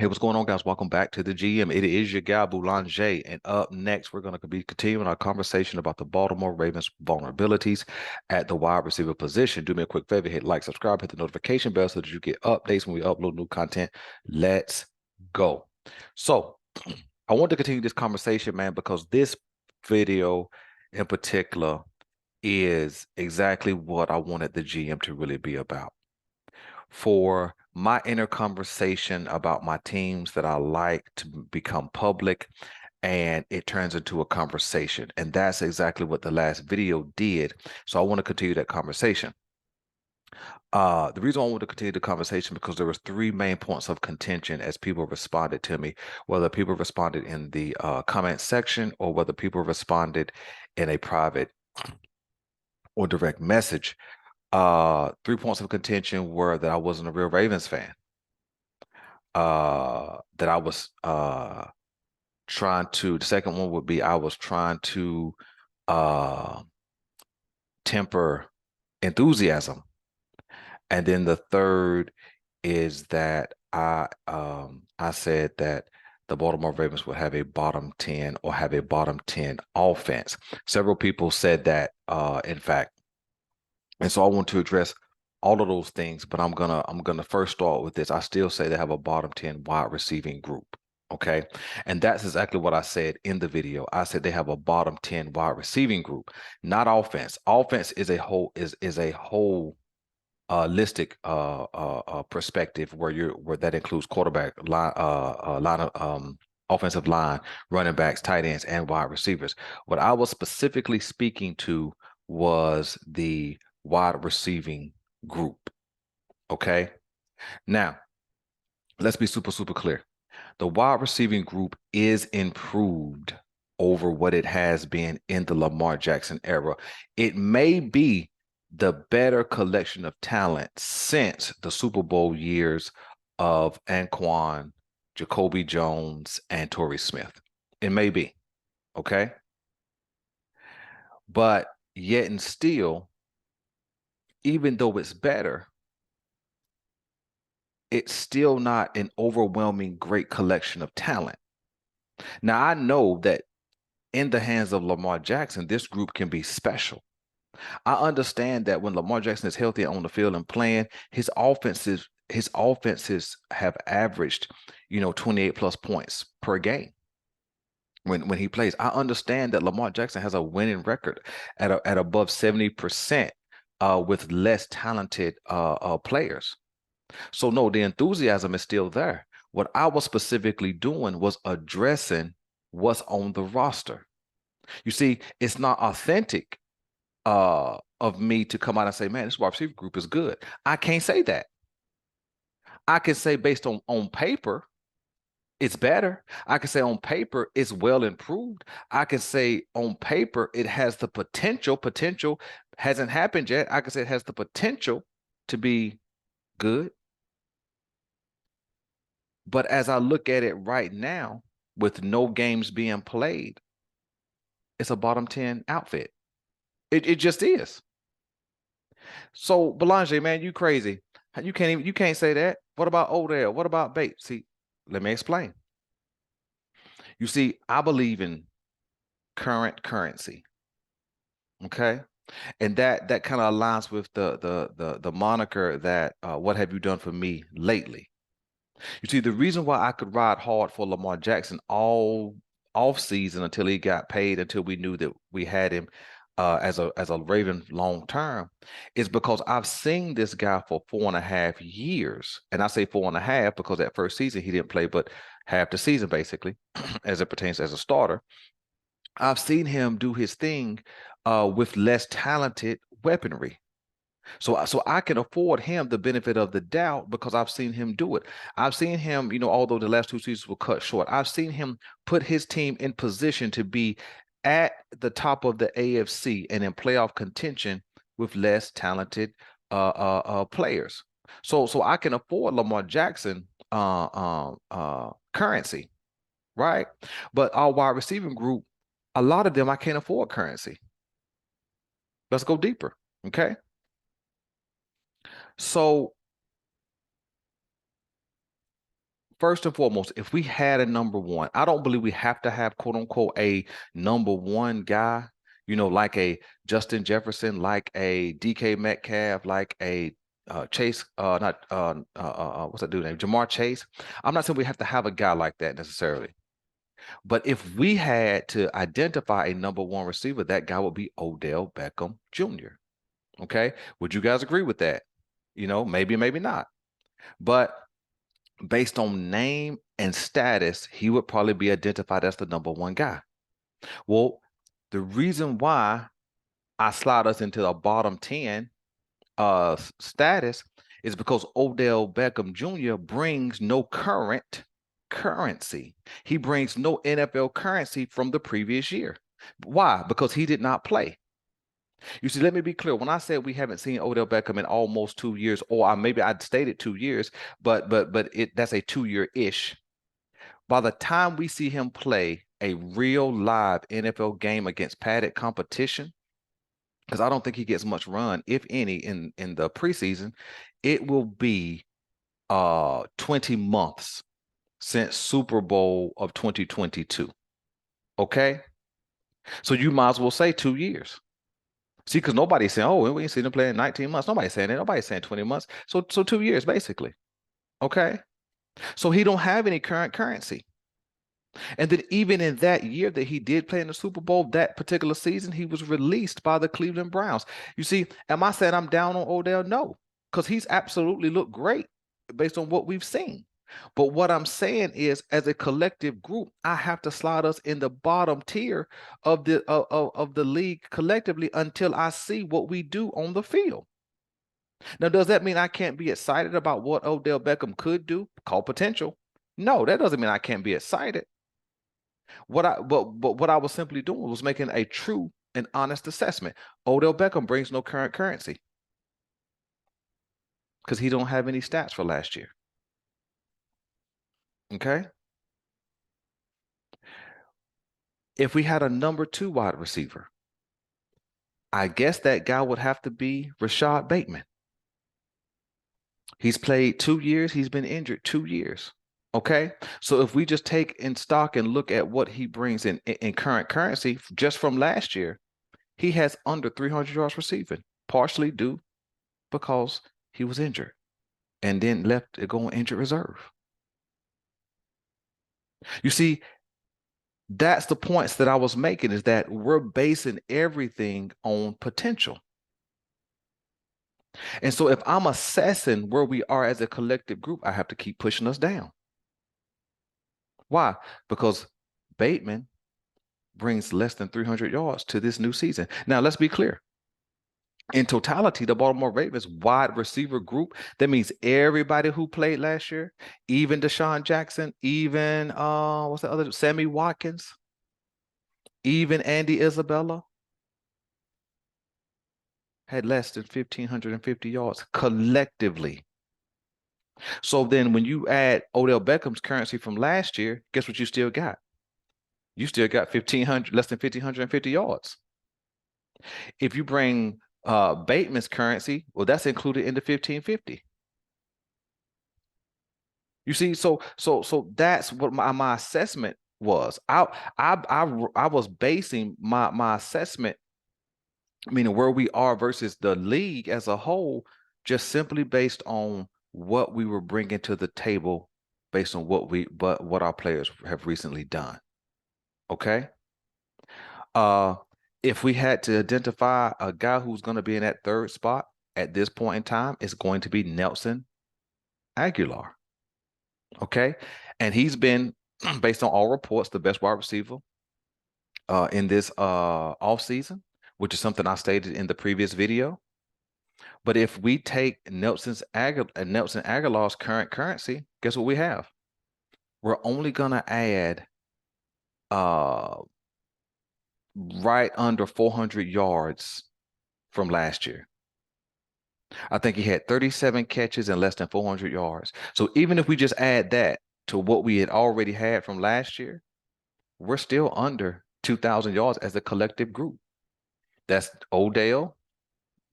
Hey, what's going on, guys? Welcome back to the GM. It is your guy, Boulanger. And up next, we're going to be continuing our conversation about the Baltimore Ravens vulnerabilities at the wide receiver position. Do me a quick favor, hit like, subscribe, hit the notification bell so that you get updates when we upload new content. Let's go. So, I want to continue this conversation, man, because this video in particular is exactly what I wanted the GM to really be about. For my inner conversation about my teams that I like to become public, and it turns into a conversation. And that's exactly what the last video did. So I want to continue that conversation. The reason I want to continue the conversation because there was three main points of contention as people responded to me, whether people responded in the comment section or whether people responded in a private or direct message. 3 points of contention were that I wasn't a real Ravens fan. That I was the second one would be I was trying to uh temper enthusiasm. And then the third is that I said that the Baltimore Ravens would have a bottom 10 or have a bottom 10 offense. Several people said that in fact. And so I want to address all of those things, but I'm gonna first start with this. I still say they have a bottom 10 wide receiving group. Okay. And that's exactly what I said in the video. I said they have a bottom 10 wide receiving group, not offense. Offense is a whole listic perspective where that includes quarterback line of offensive line, running backs, tight ends, and wide receivers. What I was specifically speaking to was the wide receiving group. Okay. Now, let's be super clear. The wide receiving group is improved over what it has been in the Lamar Jackson era. It may be the better collection of talent since the Super Bowl years of Anquan, Jacoby Jones, and Torrey Smith. It may be, okay? But yet and still, even though it's better, it's still not an overwhelming great collection of talent. Now, I know that in the hands of Lamar Jackson, this group can be special. I understand that when Lamar Jackson is healthy on the field and playing, his offenses have averaged, 28 plus points per game when he plays. I understand that Lamar Jackson has a winning record at above 70% with less talented players. So no, the enthusiasm is still there. What I was specifically doing was addressing what's on the roster. You see, it's not authentic of me to come out and say, man, this wide receiver group is good. I can't say that. I can say based on paper, it's better. I can say on paper, it's well improved. I can say on paper, it has the potential. Potential hasn't happened yet. I can say it has the potential to be good. But as I look at it right now, with no games being played, it's a bottom 10 outfit. It just is. So Belanger, man, you crazy. You can't say that. What about Odell? What about Bates? See, let me explain. You see, I believe in current currency. Okay. And that kind of aligns with the moniker that what have you done for me lately? You see, the reason why I could ride hard for Lamar Jackson all off season until he got paid, until we knew that we had him as a Raven long term, is because I've seen this guy for 4.5 years. And I say 4.5 because that first season he didn't play but half the season basically, as it pertains as a starter. I've seen him do his thing with less talented weaponry. So I can afford him the benefit of the doubt because I've seen him do it. I've seen him, although the last two seasons were cut short, I've seen him put his team in position to be at the top of the AFC and in playoff contention with less talented players. So I can afford Lamar Jackson currency, right? But our wide receiving group, a lot of them I can't afford currency. Let's go deeper, okay? So first and foremost, if we had a number one, I don't believe we have to have quote unquote a number one guy, like a Justin Jefferson, like a DK Metcalf, like a Chase, not what's that dude name? Jamar Chase. I'm not saying we have to have a guy like that necessarily. But if we had to identify a number one receiver, that guy would be Odell Beckham Jr. Okay. Would you guys agree with that? Maybe, maybe not. But based on name and status, he would probably be identified as the number one guy. Well, the reason why I slide us into the bottom 10 status is because Odell Beckham Jr. brings no current currency. He brings no NFL currency from the previous year. Why? Because he did not play. You see, let me be clear. When I said we haven't seen Odell Beckham in almost 2 years, or maybe I'd stated 2 years, but that's a 2-year-ish. By the time we see him play a real live NFL game against padded competition, because I don't think he gets much run, if any, in the preseason, it will be 20 months since Super Bowl of 2022. Okay? So you might as well say 2 years. See, because nobody's saying, oh, we ain't seen him play in 19 months. Nobody's saying that. Nobody's saying 20 months. So 2 years, basically. Okay? So he don't have any current currency. And then even in that year that he did play in the Super Bowl, that particular season, he was released by the Cleveland Browns. You see, am I saying I'm down on Odell? No, because he's absolutely looked great based on what we've seen. But what I'm saying is, as a collective group, I have to slide us in the bottom tier of the league collectively until I see what we do on the field. Now, does that mean I can't be excited about what Odell Beckham could do? Call potential. No, that doesn't mean I can't be excited. But what I was simply doing was making a true and honest assessment. Odell Beckham brings no current currency because he don't have any stats for last year. Okay. If we had a number 2 wide receiver, I guess that guy would have to be Rashad Bateman. He's played 2 years. He's been injured 2 years. Okay. So if we just take in stock and look at what he brings in current currency just from last year, he has under 300 yards receiving, partially due because he was injured and then left to go on injured reserve. You see, that's the points that I was making, is that we're basing everything on potential. And so if I'm assessing where we are as a collective group, I have to keep pushing us down. Why? Because Bateman brings less than 300 yards to this new season. Now, let's be clear. In totality, the Baltimore Ravens wide receiver group, that means everybody who played last year, even Deshaun Jackson, even what's the other, Sammy Watkins, even Andy Isabella, had less than 1,550 yards collectively. So then when you add Odell Beckham's currency from last year, guess what you still got? You still got 1,500, less than 1,550 yards. If you bring Bateman's currency, well, that's included in the 1,550. You see, so that's what my assessment was. I was basing my assessment, meaning where we are versus the league as a whole, just simply based on what we were bringing to the table, based on what our players have recently done. Okay. If we had to identify a guy who's going to be in that third spot at this point in time, it's going to be Nelson Aguilar. Okay. And he's been, based on all reports, the best wide receiver in this offseason, which is something I stated in the previous video. But if we take Nelson Aguilar's current currency, guess what we have? We're only going to add right under 400 yards from last year. I think he had 37 catches and less than 400 yards. So even if we just add that to what we had already had from last year, we're still under 2,000 yards as a collective group. That's Odell,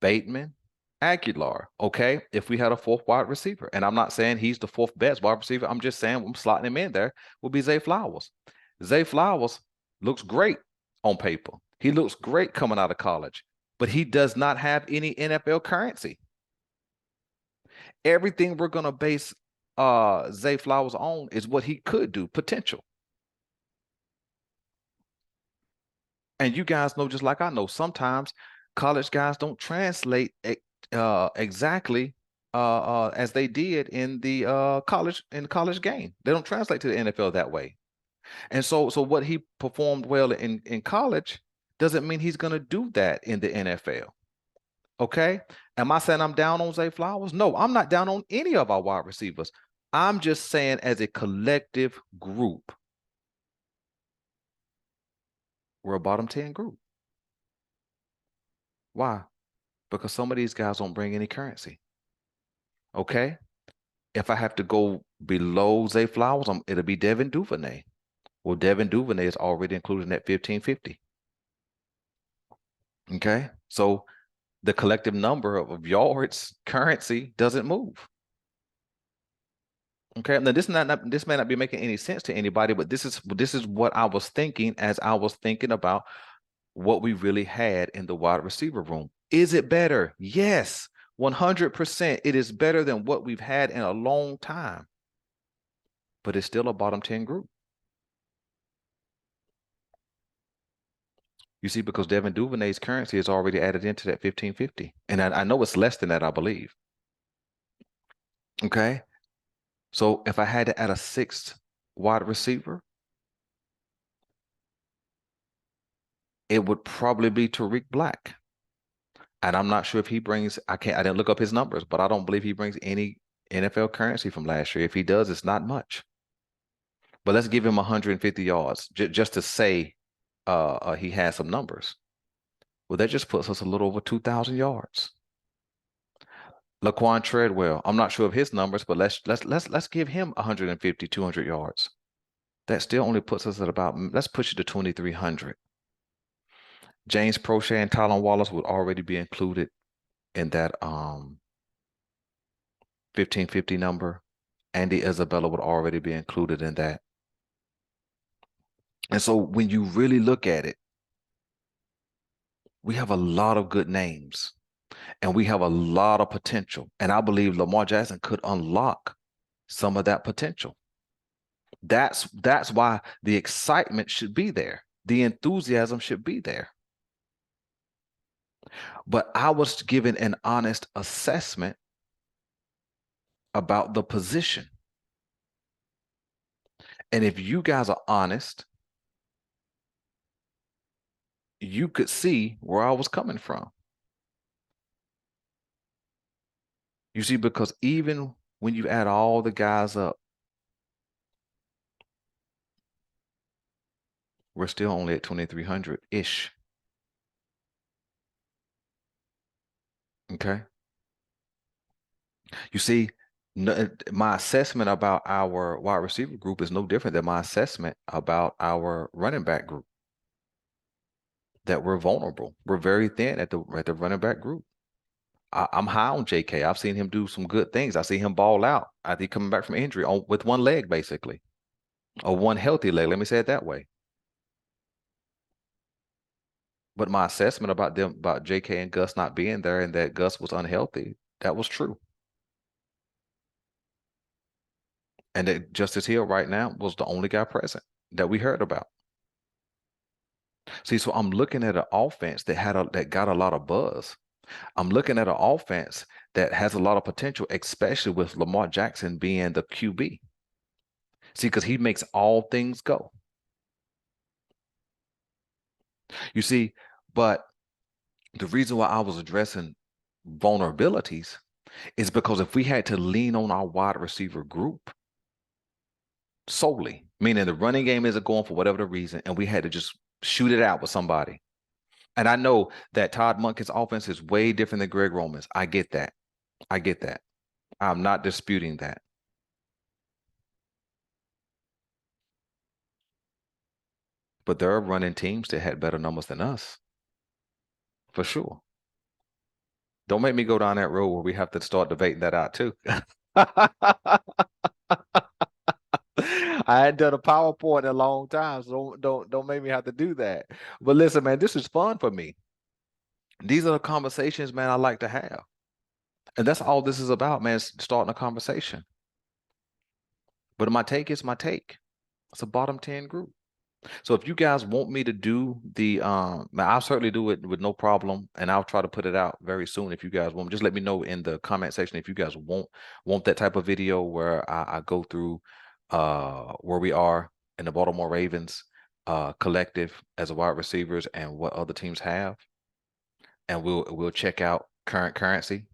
Bateman, Aguilar, okay? If we had a fourth wide receiver, and I'm not saying he's the fourth best wide receiver, I'm just saying I'm slotting him in there, will be Zay Flowers. Zay Flowers looks great on paper. He looks great coming out of college, but he does not have any NFL currency. Everything we're gonna base Zay Flowers on is what he could do, potential. And you guys know, just like I know, sometimes college guys don't translate exactly as they did in the college game. They don't translate to the NFL that way. And so what he performed well in college doesn't mean he's going to do that in the NFL. Okay? Am I saying I'm down on Zay Flowers? No, I'm not down on any of our wide receivers. I'm just saying as a collective group, we're a bottom 10 group. Why? Because some of these guys don't bring any currency. Okay. If I have to go below Zay Flowers, it'll be Devin Duvernay. Well, Devin Duvernay is already included in that 1550. Okay. So the collective number of yards currency doesn't move. Okay. Now this may not be making any sense to anybody, but this is what I was thinking as I was thinking about what we really had in the wide receiver room. Is it better? Yes. 100%. It is better than what we've had in a long time, but it's still a bottom 10 group. You see, because Devin Duvernay's currency is already added into that 1550. And I know it's less than that, I believe. Okay. So if I had to add a sixth wide receiver, it would probably be Tariq Black. And I'm not sure if he brings, I didn't look up his numbers, but I don't believe he brings any NFL currency from last year. If he does, it's not much. But let's give him 150 yards just to say he has some numbers. Well, that just puts us a little over 2,000 yards. Laquan Treadwell, I'm not sure of his numbers, but let's give him 150, 200 yards. That still only puts us at about, let's push it to 2,300. James Prochet and Tylan Wallace would already be included in that 1550 number. Andy Isabella would already be included in that. And so when you really look at it, we have a lot of good names and we have a lot of potential. And I believe Lamar Jackson could unlock some of that potential. That's why the excitement should be there. The enthusiasm should be there. But I was given an honest assessment about the position. And if you guys are honest, you could see where I was coming from. You see, because even when you add all the guys up, we're still only at 2,300-ish. Okay. You see, my assessment about our wide receiver group is no different than my assessment about our running back group. That we're vulnerable. We're very thin at the running back group. I'm high on JK. I've seen him do some good things. I see him ball out. I think coming back from injury with one leg, basically, or one healthy leg. Let me say it that way. But my assessment about JK and Gus not being there and that Gus was unhealthy, that was true. And that Justice Hill right now was the only guy present that we heard about. See, so I'm looking at an offense that got a lot of buzz. I'm looking at an offense that has a lot of potential, especially with Lamar Jackson being the QB. See, because he makes all things go. You see, but the reason why I was addressing vulnerabilities is because if we had to lean on our wide receiver group solely, meaning the running game isn't going for whatever the reason, and we had to just shoot it out with somebody. And I know that Todd Monken's offense is way different than Greg Roman's. I get that. I get that. I'm not disputing that. But there are running teams that had better numbers than us, for sure. Don't make me go down that road where we have to start debating that out too. I hadn't done a PowerPoint in a long time, so don't make me have to do that. But listen, man, this is fun for me. These are the conversations, man, I like to have. And that's all this is about, man, starting a conversation. But my take is my take. It's a bottom 10 group. So if you guys want me to do the I'll certainly do it with no problem, and I'll try to put it out very soon if you guys want. Just let me know in the comment section if you guys want that type of video where I go through where we are in the Baltimore Ravens collective as a wide receivers and what other teams have. And we'll check out current currency.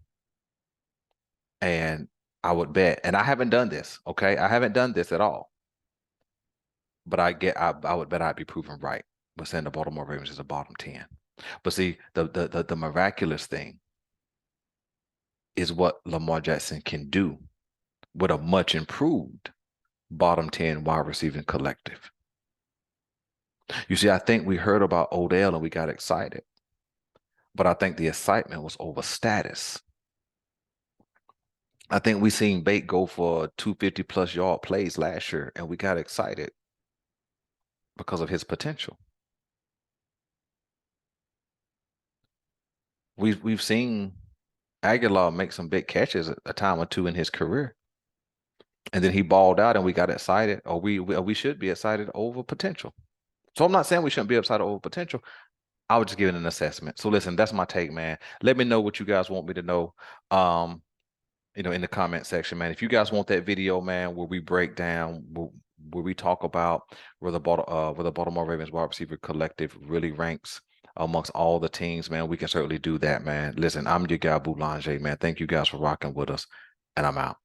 And I would bet, and I haven't done this, okay? I haven't done this at all. But I would bet I'd be proven right with saying the Baltimore Ravens is a bottom 10. But see, the miraculous thing is what Lamar Jackson can do with a much improved bottom 10 wide receiving collective. You see, I think we heard about Odell and we got excited, but I think the excitement was over status. I think we seen Bate go for 250 plus yard plays last year and we got excited because of his potential. We've seen Aguilar make some big catches a time or two in his career. And then he balled out and we got excited, or we should be excited over potential. So I'm not saying we shouldn't be excited over potential. I was just giving an assessment. So listen, that's my take, man. Let me know what you guys want me to know. In the comment section, man. If you guys want that video, man, where we break down, where we talk about where the Baltimore Ravens wide receiver collective really ranks amongst all the teams, man, we can certainly do that, man. Listen, I'm your guy, Boulanger, man. Thank you guys for rocking with us, and I'm out.